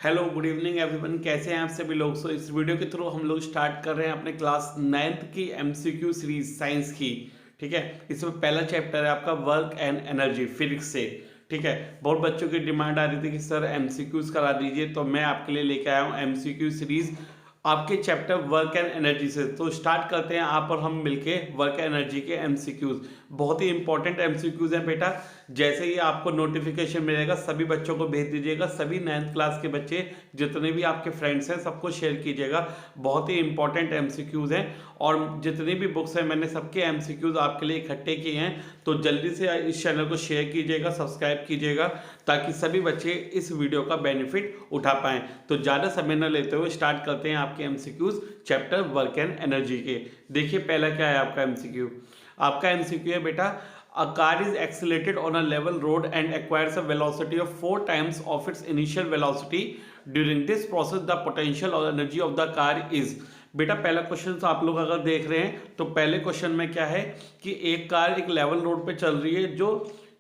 Hello good evening everyone, कैसे हैं आप सभी लोग। इस वीडियो के थ्रू हम लोग स्टार्ट कर रहे हैं अपने क्लास 9th की एमसीक्यू सीरीज साइंस की। ठीक है, इसमें पहला चैप्टर है आपका वर्क एंड एनर्जी फिजिक्स से। ठीक है, बहुत बच्चों की डिमांड आ रही थी कि सर एमसीक्यूज करा दीजिए, तो मैं आपके लिए लेके आया हूँ एमसीक्यू सीरीज आपके चैप्टर वर्क एंड एनर्जी से। तो स्टार्ट करते हैं आप और हम मिलके वर्क एंड एनर्जी के एमसीक्यूज। बहुत ही इंपॉर्टेंट एमसीक्यूज हैं बेटा। जैसे ही आपको नोटिफिकेशन मिलेगा सभी बच्चों को भेज दीजिएगा, सभी 9th क्लास के बच्चे जितने भी आपके फ्रेंड्स हैं सबको शेयर कीजिएगा। बहुत ही इंपॉर्टेंट एमसीक्यूज हैं और जितनी भी बुक्स हैं मैंने सबके एमसीक्यूज आपके लिए इकट्ठे किए हैं। तो जल्दी से इस चैनल को शेयर कीजिएगा, सब्सक्राइब कीजिएगा, ताकि सभी बच्चे इस वीडियो का बेनिफिट उठा पाएं। तो ज़्यादा समय न लेते हुए स्टार्ट करते हैं आपके MCQs chapter work and energy के। देखिए पहला क्या है आपका एमसीक्यू। आपका एमसीक्यू है बेटा, a car is accelerated on a level road and acquires a velocity of 4 times of its initial velocity. During this process the potential or energy of the car is। बेटा पहला question आप लोग अगर देख रहे हैं तो पहले क्वेश्चन में क्या है कि एक कार एक लेवल रोड पे चल रही है जो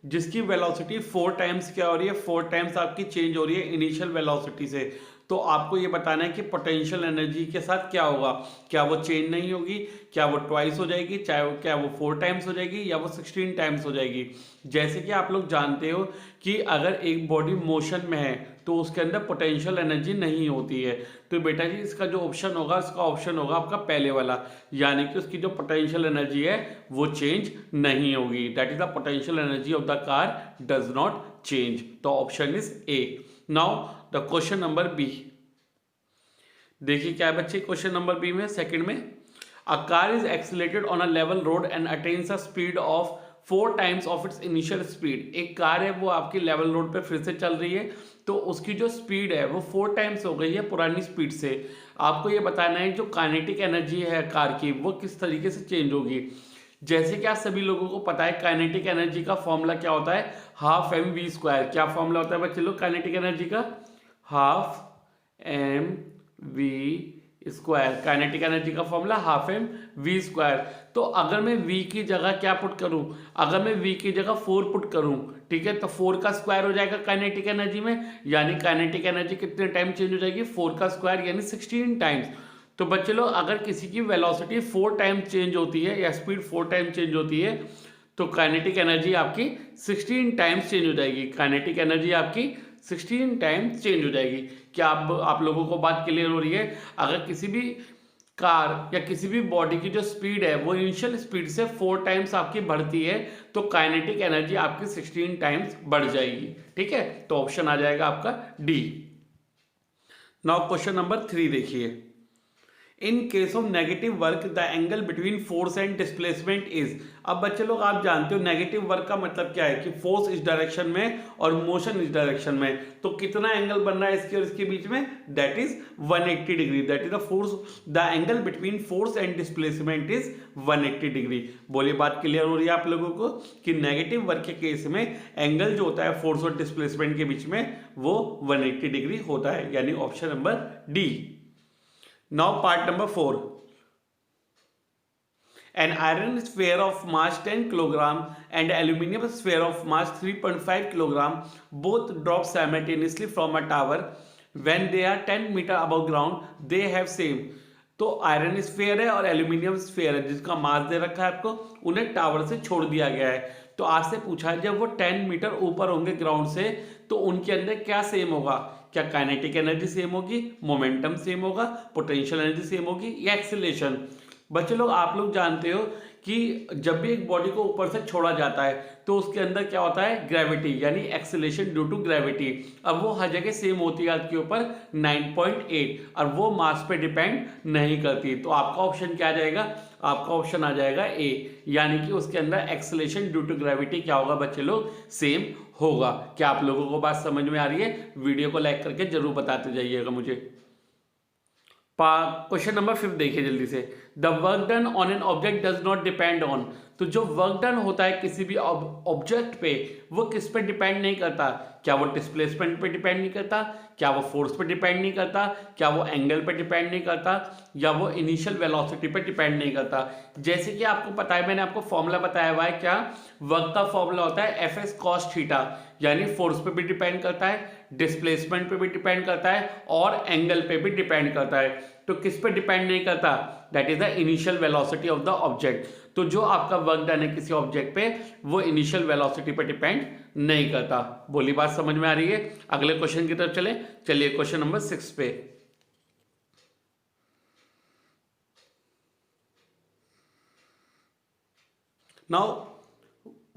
जिसकी वेलोसिटी 4 टाइम्स क्या हो रही है, 4 टाइम्स आपकी चेंज हो रही है इनिशियल वेलोसिटी से। तो आपको ये बताना है कि पोटेंशियल एनर्जी के साथ क्या होगा। क्या वो चेंज नहीं होगी, क्या वो ट्वाइस हो जाएगी, चाहे क्या वो 4 टाइम्स हो जाएगी या वो 16 टाइम्स हो जाएगी। जैसे कि आप लोग जानते हो कि अगर एक बॉडी मोशन में है तो उसके अंदर पोटेंशियल एनर्जी नहीं होती है। तो बेटा जी इसका जो ऑप्शन होगा, इसका ऑप्शन होगा आपका पहले वाला, यानी कि उसकी जो पोटेंशियल एनर्जी है वो चेंज नहीं होगी। That is the potential energy of the car does not change. तो option is A. Now the question number B. देखिए क्या है बच्चे क्वेश्चन नंबर बी में सेकंड में, a car is accelerated on a level road and attains a speed of 4 times of its initial speed. एक car है वो आपकी लेवल रोड पे फिर से चल रही है, तो उसकी जो स्पीड है वो 4 टाइम्स हो गई है पुरानी स्पीड से। आपको ये बताना है जो काइनेटिक एनर्जी है कार की वो किस तरीके से चेंज होगी। जैसे कि आप सभी लोगों को पता है काइनेटिक एनर्जी का फॉर्मूला क्या होता है, हाफ एम वी स्क्वायर। क्या फॉर्मूला होता है बच्चे लोग काइनेटिक एनर्जी का? Half M V square. Kinetic energy का formula half M V square. तो अगर मैं v की जगह क्या पुट करूं, अगर मैं v की जगह 4 पुट करूं, ठीक है, तो 4 का स्क्वायर हो जाएगा काइनेटिक एनर्जी में, यानी काइनेटिक एनर्जी कितने टाइम चेंज हो जाएगी, 4 का स्क्वायर यानी 16 टाइम्स। तो बच्चे लोग अगर किसी की वेलोसिटी 4 टाइम चेंज होती है या स्पीड 4 टाइम चेंज होती है तो काइनेटिक एनर्जी आपकी 16 टाइम्स चेंज हो जाएगी। काइनेटिक एनर्जी आपकी 16 टाइम्स चेंज हो जाएगी। क्या आप लोगों को बात क्लियर हो रही है? अगर किसी भी कार या किसी भी बॉडी की जो स्पीड है वो इनिशियल स्पीड से 4 टाइम्स आपकी बढ़ती है तो काइनेटिक एनर्जी आपकी 16 टाइम्स बढ़ जाएगी। ठीक है, तो ऑप्शन आ जाएगा आपका डी। नाउ क्वेश्चन नंबर 3 देखिए, in case of negative work the angle between force and displacement is. अब बच्चे लोग आप जानते हो नेगेटिव वर्क का मतलब क्या है कि फोर्स इस डायरेक्शन में और मोशन इस डायरेक्शन में, तो कितना एंगल बन रहा है इसके और इसके बीच में, that is 180 degree. That is the force, the angle between force and displacement is 180 degree. बोलिए बात क्लियर हो रही है आप लोगों को कि नेगेटिव वर्क के केस में एंगल जो होता है फोर्स और डिस्प्लेसमेंट के बीच में वो 180 डिग्री होता है, यानी option number D. Now part number 4. An iron sphere of mass 10 kg and aluminium sphere of mass 3.5 kg both drop simultaneously from a tower. When they are 10 meter above ground, they have same. तो iron sphere है और aluminium sphere है जिसका मास दे रखा है आपको, उन्हें tower से छोड़ दिया गया है। तो आज से पूछा है जब वो 10 मीटर ऊपर होंगे ग्राउंड से तो उनके अंदर क्या सेम होगा, क्या काइनेटिक एनर्जी सेम होगी, मोमेंटम सेम होगा, पोटेंशियल एनर्जी सेम होगी या एक्सीलरेशन। बच्चे लोग आप लोग जानते हो कि जब भी एक बॉडी को ऊपर से छोड़ा जाता है तो उसके अंदर क्या होता है, ग्रेविटी यानी एक्सीलरेशन ड्यू टू ग्रेविटी। अब वो हर जगह सेम होती है आपके ऊपर 9.8 और वो मास पे डिपेंड नहीं करती। तो आपका ऑप्शन क्या आ जाएगा, आपका ऑप्शन आ जाएगा ए, यानी कि उसके अंदर एक्सीलरेशन ड्यू टू ग्रेविटी क्या होगा बच्चे लोग, सेम होगा। क्या आप लोगों को बात समझ में आ रही है? वीडियो को लाइक करके जरूर बताते जाइएगा मुझे। क्वेश्चन नंबर 5 देखिए जल्दी से, the work done on an object does not depend on. तो जो वर्क डन होता है किसी भी ऑब्जेक्ट पे वो किस पे डिपेंड नहीं करता, क्या वो डिस्प्लेसमेंट पे डिपेंड नहीं करता, क्या वो फोर्स पे डिपेंड नहीं करता, क्या वो एंगल पे डिपेंड नहीं करता, या वो इनिशियल वेलोसिटी पे डिपेंड नहीं करता। जैसे कि आपको पता है मैंने आपको फॉर्मूला बताया हुआ है, क्या वर्क का फॉर्मूला होता है एफ एस कॉस थीटा, यानी फोर्स पे भी डिपेंड करता है, डिस्प्लेसमेंट पे भी डिपेंड करता है और एंगल पे भी डिपेंड करता है। तो किस पे डिपेंड नहीं करता? That is the initial velocity of the object. तो जो आपका वर्क डन है किसी ऑब्जेक्ट पे, वो इनिशियल वेलोसिटी पे डिपेंड नहीं करता। बोली बात समझ में आ रही है? अगले क्वेश्चन की तरफ चलिए क्वेश्चन नंबर 6 पे। Now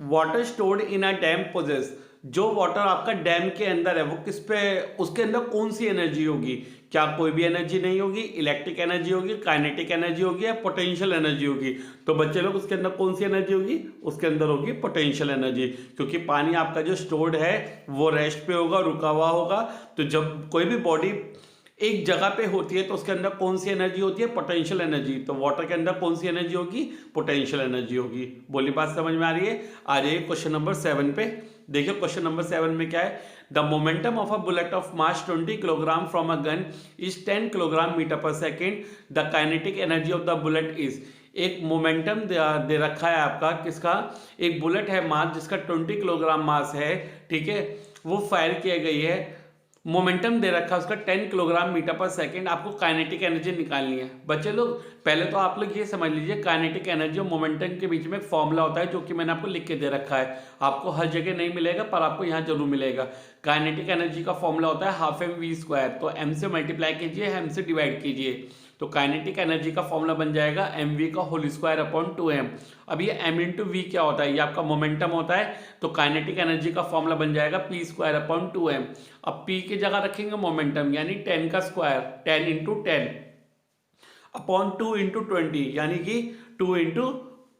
water stored in a dam possesses, जो वाटर आपका डैम के अंदर है वो किस पे, उसके अंदर कौन सी एनर्जी होगी? क्या कोई भी एनर्जी नहीं होगी? इलेक्ट्रिक एनर्जी होगी, काइनेटिक एनर्जी होगी या पोटेंशियल एनर्जी होगी? तो बच्चे लोग उसके अंदर कौन सी एनर्जी होगी? उसके अंदर होगी पोटेंशियल एनर्जी, क्योंकि पानी आपका जो स्टोर्ड है वो रेस्ट पे होगा, रुका हुआ होगा। तो जब कोई भी बॉडी एक जगह पे होती है तो उसके अंदर कौन सी एनर्जी होती है? Potential energy. तो वाटर के अंदर कौन सी एनर्जी होगी? पोटेंशियल एनर्जी होगी। बोली बात समझ में आ रही है? आ जाइए क्वेश्चन नंबर 7 पे। देखिए क्वेश्चन नंबर 7 में क्या है? The momentum of a bullet of mass 20 kilogram from a gun is 10 kilogram metre per second. The kinetic energy of the bullet is, एक मोमेंटम दे रखा है आपका, किसका? एक बुलेट है मास जिसका 20 किलोग्राम मास है, ठीक है, वो फायर किया गई है, मोमेंटम दे रखा है उसका 10 किलोग्राम मीटर पर सेकंड। आपको काइनेटिक एनर्जी निकालनी है। बच्चे लोग पहले तो आप लोग ये समझ लीजिए, काइनेटिक एनर्जी और मोमेंटम के बीच में एक फॉर्मूला होता है जो कि मैंने आपको लिख के दे रखा है। आपको हर जगह नहीं मिलेगा पर आपको यहाँ जरूर मिलेगा। काइनेटिक एनर्जी का फॉर्मूला होता है हाफ mv स्क्वायर। तो m से मल्टीप्लाई कीजिए, m से डिवाइड कीजिए, तो काइनेटिक एनर्जी का फॉर्मूला बन जाएगा mv का होल स्क्वायर अपॉन 2m। अब ये m इंटू वी क्या होता है? ये आपका मोमेंटम होता है। तो काइनेटिक एनर्जी का फॉर्मूला बन जाएगा p स्क्वायर अपॉन 2m। अब p की जगह रखेंगे मोमेंटम, यानी 10 का स्क्वायर, 10 इंटू 10 अपॉन 2 इंटू 20, यानी कि 2 इंटू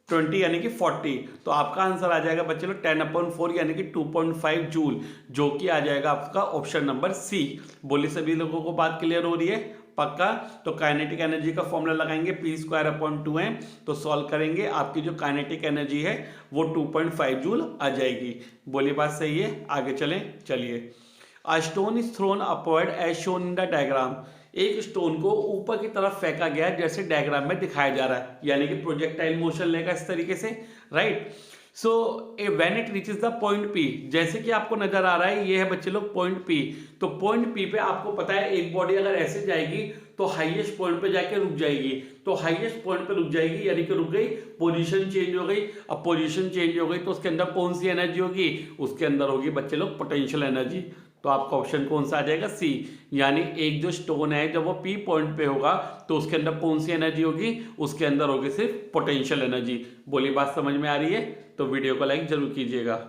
20 यानी कि 40। तो आपका आंसर आ जाएगा बच्चे लोग 10 अपॉन 4 यानी कि 2.5 जूल, जो कि आ जाएगा आपका ऑप्शन नंबर सी। बोलिए सभी लोगों को बात क्लियर हो रही है? पक्का? तो काइनेटिक एनर्जी का फॉर्मूला लगाएंगे p स्क्वायर अपॉन 2m, तो सॉल्व करेंगे, आपकी जो काइनेटिक एनर्जी है वो 2.5 जूल आ जाएगी। बोलिए बात सही है? आगे चलिए। A stone is thrown upward as shown in the diagram, एक स्टोन को ऊपर की तरफ फेंका गया जैसे डायग्राम में दिखाया जा रहा है, यानी कि प्रोजेक्टाइल मोशन लेगा इस तरीके से, right. So when it reaches the point P, जैसे कि आपको नजर आ रहा है ये है बच्चे लोग पॉइंट P। तो पॉइंट P पे आपको पता है एक बॉडी अगर ऐसे जाएगी तो हाईएस्ट पॉइंट पे जाके रुक जाएगी। तो हाईएस्ट पॉइंट पे रुक जाएगी यानी कि रुक गई, पोजीशन चेंज हो गई। अब पोजीशन चेंज हो गई तो उसके अंदर कौन सी एनर्जी होगी? उसके अंदर होगी बच्चे लोग पोटेंशियल एनर्जी। तो आपका ऑप्शन कौन सा आ जाएगा? सी। यानी एक जो स्टोन है जब वो P पॉइंट पे होगा तो उसके अंदर कौन सी एनर्जी होगी? उसके अंदर होगी सिर्फ पोटेंशियल एनर्जी। बोली बात समझ में आ रही है? तो वीडियो को लाइक जरूर कीजिएगा।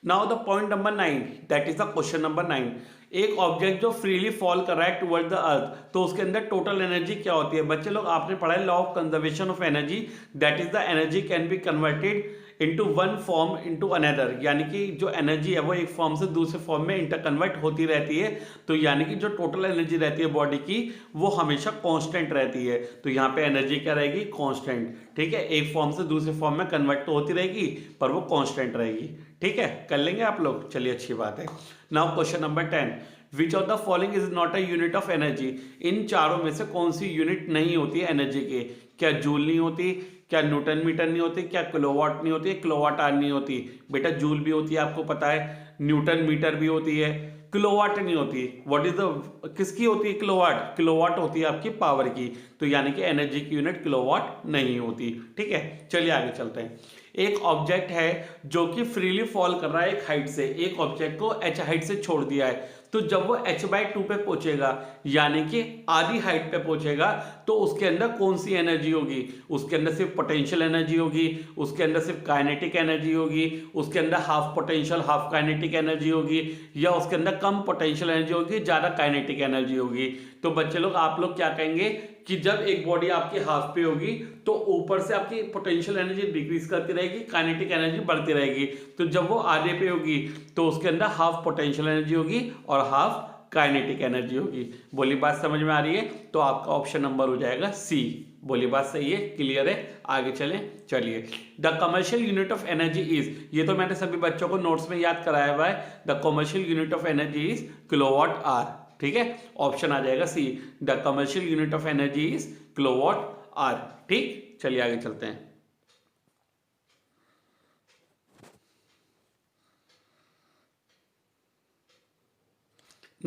Now the point number 9, that is the question number 9। एक ऑब्जेक्ट जो फ्रीली फॉल कर रहा है टुवर्ड द अर्थ, तो उसके अंदर टोटल एनर्जी क्या होती है? बच्चे लोग आपने पढ़ा है law of conservation of energy, that is the energy can be converted into one form into another, यानी कि जो एनर्जी है वो एक फॉर्म से दूसरे फॉर्म में इंटर कन्वर्ट होती रहती है। तो यानी कि जो टोटल एनर्जी रहती है बॉडी की वो हमेशा कांस्टेंट रहती है। तो यहाँ पे एनर्जी क्या रहेगी? कांस्टेंट, ठीक है। एक फॉर्म से दूसरे फॉर्म में कन्वर्ट तो होती रहेगी पर वो कांस्टेंट रहेगी, ठीक है। कर लेंगे आप लोग? चलिए अच्छी बात है। Now question number 10, which of the following is not a unit of energy, इन चारों में से कौन सी यूनिट नहीं होती है एनर्जी के? क्या जूल नहीं होती? क्या न्यूटन मीटर नहीं होती? क्या किलोवाट नहीं होती? किलोवाट आवर नहीं होती? बेटा जूल भी होती है, आपको पता है, न्यूटन मीटर भी होती है, किलोवाट नहीं होती। व्हाट इज द, किसकी होती है किलोवाट? किलोवाट होती है आपकी पावर की। तो यानी कि एनर्जी की यूनिट किलोवाट नहीं होती, ठीक है। चलिए आगे चलते हैं। एक ऑब्जेक्ट है जो कि फ्रीली फॉल कर रहा है एक हाइट से, एक ऑब्जेक्ट को h हाइट से छोड़ दिया है, तो जब वो h/2 पे पहुंचेगा यानी कि आधी हाइट पे पहुंचेगा तो उसके अंदर कौन सी एनर्जी होगी? उसके अंदर सिर्फ पोटेंशियल एनर्जी होगी, उसके अंदर सिर्फ काइनेटिक एनर्जी होगी, उसके अंदर half potential half kinetic energy होगी, या उसके अंदर कम पोटेंशियल एनर्जी होगी ज्यादा काइनेटिक एनर्जी होगी? तो बच्चे लोग आप लोग क्या कहेंगे कि जब एक बॉडी आपकी हाफ पे होगी तो ऊपर से आपकी पोटेंशियल एनर्जी डिक्रीज करती रहेगी, काइनेटिक एनर्जी बढ़ती रहेगी। तो जब वो आधे पे होगी तो उसके अंदर हाफ पोटेंशियल एनर्जी होगी और हाफ काइनेटिक एनर्जी होगी। बोली बात समझ में आ रही है? तो आपका ऑप्शन नंबर हो जाएगा सी। बोली बात सही है? क्लियर है? आगे चलिए। The commercial unit of energy is, ये तो मैंने सभी बच्चों को नोट्स में याद कराया हुआ है, the commercial unit of energy is kilowatt hour, ठीक है। ऑप्शन आ जाएगा C, the commercial unit of energy is kilowatt hour, ठीक। चलिए आगे चलते हैं।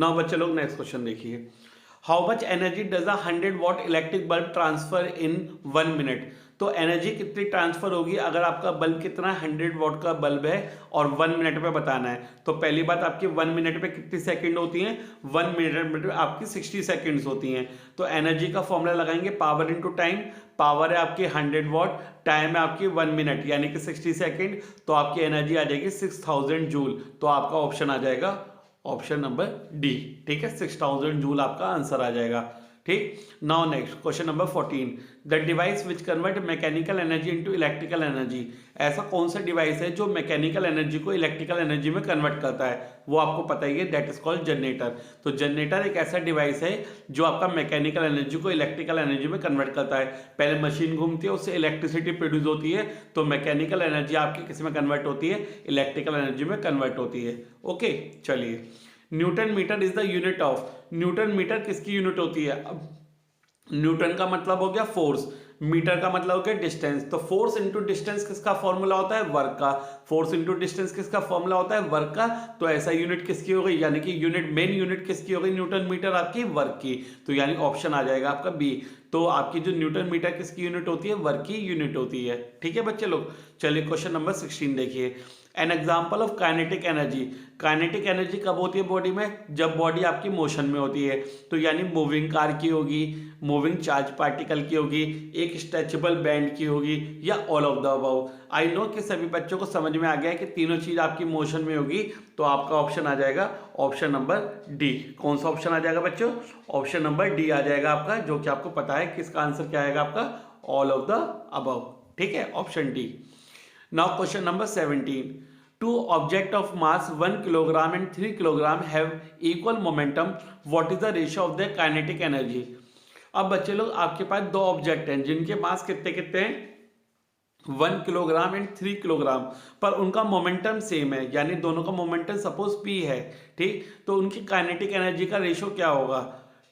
नाउ बच्चे लोग नेक्स्ट क्वेश्चन देखिए, how much energy does a 100 watt electric bulb transfer in 1 minute. तो एनर्जी कितनी ट्रांसफर होगी अगर आपका बल्ब कितना 100 वॉट का बल्ब है और 1 मिनट में बताना है। तो पहली बात आपकी 1 मिनट में कितनी सेकंड होती हैं, 1 मिनट में आपकी 60 सेकंड्स होती हैं। तो एनर्जी का फॉर्मूला लगाएंगे पावर इनटू टाइम, पावर है आपकी 100 वॉट, टाइम है आपकी 1 मिनट यानी कि 60 सेकंड, तो आपकी एनर्जी आ जाएगी 6000 जूल। तो आपका ऑप्शन आ जाएगा ऑप्शन नंबर डी, ठीक है, 6000 जूल आपका आंसर आ जाएगा। ठीक, now next question number 14, the device which convert mechanical energy into electrical energy. ऐसा कौन सा डिवाइस है जो मैकेनिकल एनर्जी को इलेक्ट्रिकल एनर्जी में कन्वर्ट करता है, वो आपको पता ही है, दैट इज कॉल्ड जनरेटर। तो जनरेटर एक ऐसा डिवाइस है जो आपका मैकेनिकल एनर्जी को इलेक्ट्रिकल एनर्जी में कन्वर्ट करता है। पहले मशीन घूमती है, उससे इलेक्ट्रिसिटी प्रोड्यूस होती है, तो मैकेनिकल एनर्जी आपकी किस में कन्वर्ट होती है, इलेक्ट्रिकल एनर्जी में कन्वर्ट होती है। ओके चलिए, Newton metre is the unit of, Newton metre किसकी यूनिट होती है। अब न्यूटन का मतलब हो गया फोर्स, मीटर का मतलब हो गया डिस्टेंस। तो फोर्स इंटू डिस्टेंस किसका फॉर्मूला होता है, वर्क का। फोर्स इंटू डिस्टेंस किसका फॉर्मूला होता है, वर्क का। तो ऐसा यूनिट किसकी हो गई, यानी कि यूनिट, मेन यूनिट किसकी हो गई न्यूटन मीटर आपकी, वर्क की। तो यानी ऑप्शन आ जाएगा आपका बी। तो आपकी जो न्यूटन मीटर किसकी यूनिट होती है, वर्क की यूनिट होती है। ठीक है बच्चे लोग, चलिए क्वेश्चन नंबर 16 देखिए, an example of kinetic energy. Kinetic energy कब होती है बॉडी में, जब बॉडी आपकी मोशन में होती है। तो यानी मूविंग कार की होगी, मूविंग चार्ज पार्टिकल की होगी, एक स्ट्रेचेबल बैंड की होगी, या all of the above. I know कि सभी बच्चों को समझ में आ गया है कि तीनों चीज आपकी मोशन में होगी। तो आपका ऑप्शन आ जाएगा ऑप्शन नंबर डी। कौन सा ऑप्शन आ जाएगा बच्चों, ऑप्शन नंबर डी आ जाएगा आपका, जो कि आपको पता है कि इसका आंसर क्या आएगा आपका, ऑल ऑफ द अबव। ठीक है, option D. Now question number 17, two object of mass 1 kilogram and 3 kilogram have equal momentum, what is the ratio of their kinetic energy। अब बच्चे लोग आपके पास दो ऑब्जेक्ट हैं जिनके मास कितने कितने हैं, 1 किलोग्राम एंड 3 किलोग्राम, पर उनका मोमेंटम सेम है, यानी दोनों का मोमेंटम सपोज p है। ठीक, तो उनकी काइनेटिक एनर्जी का रेशियो क्या होगा।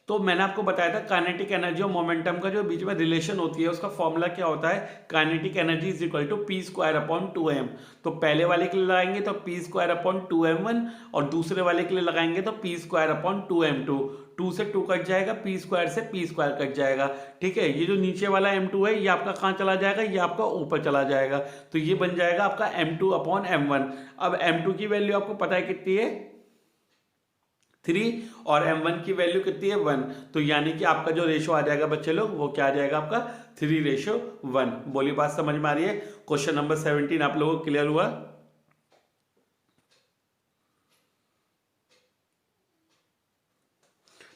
तो मैंने आपको बताया था काइनेटिक एनर्जी और मोमेंटम का जो बीच में रिलेशन होती है उसका फॉर्मूला क्या होता है, kinetic energy is equal to p square upon 2m। तो पहले वाले के लिए लगाएंगे तो पी स्क्वायर अपॉन 2m1, और दूसरे वाले के लिए लगाएंगे तो पी स्क्वायर अपॉन 2m2। 2 से 2 कट जाएगा, पी स्क्वायर से पी स्क्वायर कट जाएगा। ठीक है, ये जो नीचे वाला m2 है ये आपका कहाँ चला जाएगा, ये आपका ऊपर चला जाएगा। तो ये बन जाएगा आपका m2 अपॉन m1। अब m2 की वैल्यू आपको पता है कितनी है, 3, और m1 की वैल्यू कितनी है, 1। तो यानी कि आपका जो रेशो आ जाएगा बच्चे लोग वो क्या आ जाएगा आपका 3:1। बोली बात समझ में आ रही है। क्वेश्चन नंबर 17 आप लोगों को क्लियर हुआ।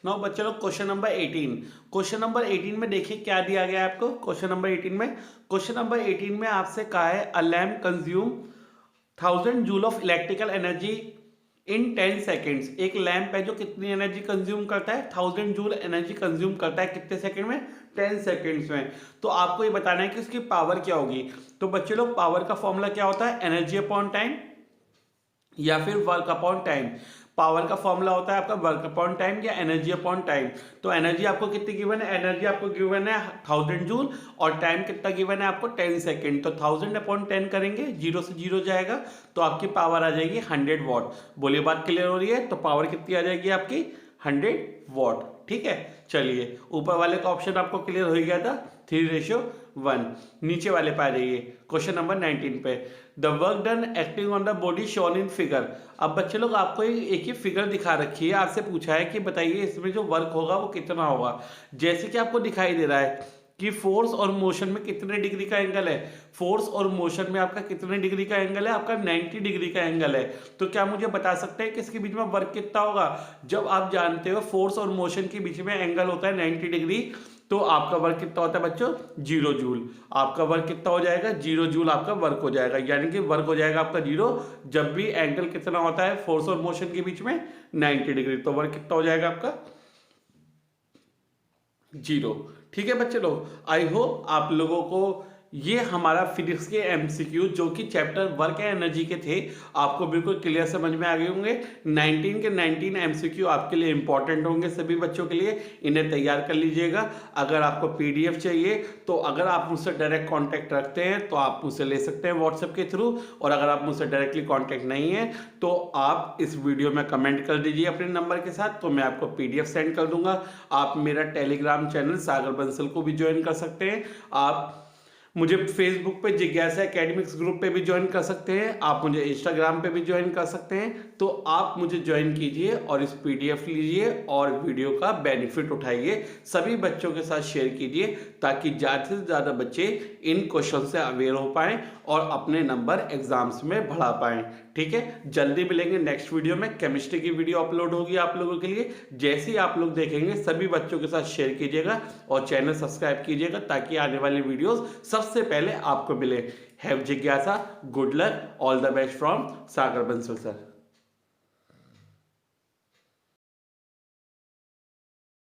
नाउ बच्चे लोग क्वेश्चन नंबर 18, क्वेश्चन नंबर 18 में देखिए क्या दिया गया है आपको। क्वेश्चन नंबर 18 में आपसे कहा है अ lamp consume 1000 joule of electrical energy in 10 seconds. एक लैंप है जो कितनी एनर्जी कंज्यूम करता है, 1000 जूल एनर्जी कंज्यूम करता है कितने सेकंड में, 10 सेकेंड्स में। तो आपको ये बताना है कि उसकी पावर क्या होगी। तो बच्चे लोग पावर का फॉर्मूला क्या होता है, एनर्जी अपॉन टाइम या फिर वर्क अपॉन टाइम। पावर का फॉर्मूला होता है आपका वर्क अपॉन टाइम या एनर्जी अपॉन टाइम। तो एनर्जी आपको कितनी गिवन है, एनर्जी आपको गिवन है 1000 जूल, और टाइम कितना गिवन है आपको 10 सेकेंड। तो 1000 अपॉन 10 करेंगे, 0 से 0 जाएगा, तो आपकी पावर आ जाएगी 100 वॉट। बोलिए बात क्लियर हो रही है। तो पावर कितनी आ जाएगी आपकी 100 वॉट। ठीक है, चलिए ऊपर वाले का ऑप्शन आपको क्लियर हो गया था 3:1। नीचे वाले पे आ जाइए क्वेश्चन नंबर 19 पे, the work done acting on the body shown in figure. अब बच्चे लोग आपको एक ही फिगर दिखा रखी है, आपसे पूछा है कि बताइए इसमें जो वर्क होगा वो कितना होगा। जैसे कि आपको दिखाई दे रहा है कि फोर्स और मोशन में कितने डिग्री का एंगल है, फोर्स और मोशन में आपका कितने डिग्री का एंगल है, आपका 90 डिग्री का एंगल है। तो क्या मुझे बता सकते हैं कि इसके बीच में वर्क कितना होगा। जब आप जानते हो फोर्स और मोशन के बीच में एंगल होता है 90 डिग्री, तो आपका वर्क कितना होता है बच्चों, 0 जूल। आपका वर्क कितना हो जाएगा, 0 जूल आपका वर्क हो जाएगा, यानी कि वर्क हो जाएगा आपका 0 जब भी एंगल कितना होता है फोर्स और मोशन के बीच में 90 डिग्री। तो वर्क कितना हो जाएगा आपका 0। ठीक है बच्चे लोग, आई होप आप लोगों को ये हमारा फिजिक्स के एमसीक्यू जो कि चैप्टर वर्क एंड एनर्जी के थे, आपको बिल्कुल क्लियर समझ में आ गए होंगे। 19 के 19 एमसीक्यू आपके लिए इंपॉर्टेंट होंगे सभी बच्चों के लिए, इन्हें तैयार कर लीजिएगा। अगर आपको पीडीएफ चाहिए तो अगर आप मुझसे डायरेक्ट कांटेक्ट रखते हैं तो आप मुझसे ले सकते हैं व्हाट्सएप के थ्रू, और अगर आप मुझसे डायरेक्टली कांटेक्ट नहीं है तो आप इस वीडियो में कमेंट कर दीजिए अपने नंबर के साथ, तो मैं आपको पीडीएफ सेंड कर दूंगा। आप मेरा टेलीग्राम चैनल सागर बंसल को भी ज्वाइन कर सकते हैं। आप मुझे फेसबुक पे जिज्ञासा एकेडमिक्स ग्रुप पे भी ज्वाइन कर सकते हैं, आप मुझे इंस्टाग्राम पे भी ज्वाइन कर सकते हैं। तो आप मुझे ज्वाइन कीजिए और इस पीडीएफ लीजिए और वीडियो का बेनिफिट उठाइए, सभी बच्चों के साथ शेयर कीजिए ताकि ज़्यादा से ज़्यादा बच्चे इन क्वेश्चन से अवेयर हो पाएँ और अपने नंबर एग्जाम्स में बढ़ा पाएँ। ठीक है, जल्दी मिलेंगे नेक्स्ट वीडियो में। केमिस्ट्री की वीडियो अपलोड होगी आप लोगों के लिए, जैसे ही आप लोग देखेंगे सभी बच्चों के साथ शेयर कीजिएगा और चैनल सब्सक्राइब कीजिएगा ताकि आने वाली वीडियोस सबसे पहले आपको मिले। हैव जिज्ञासा, good luck, all the best from Sagar Bansal sir.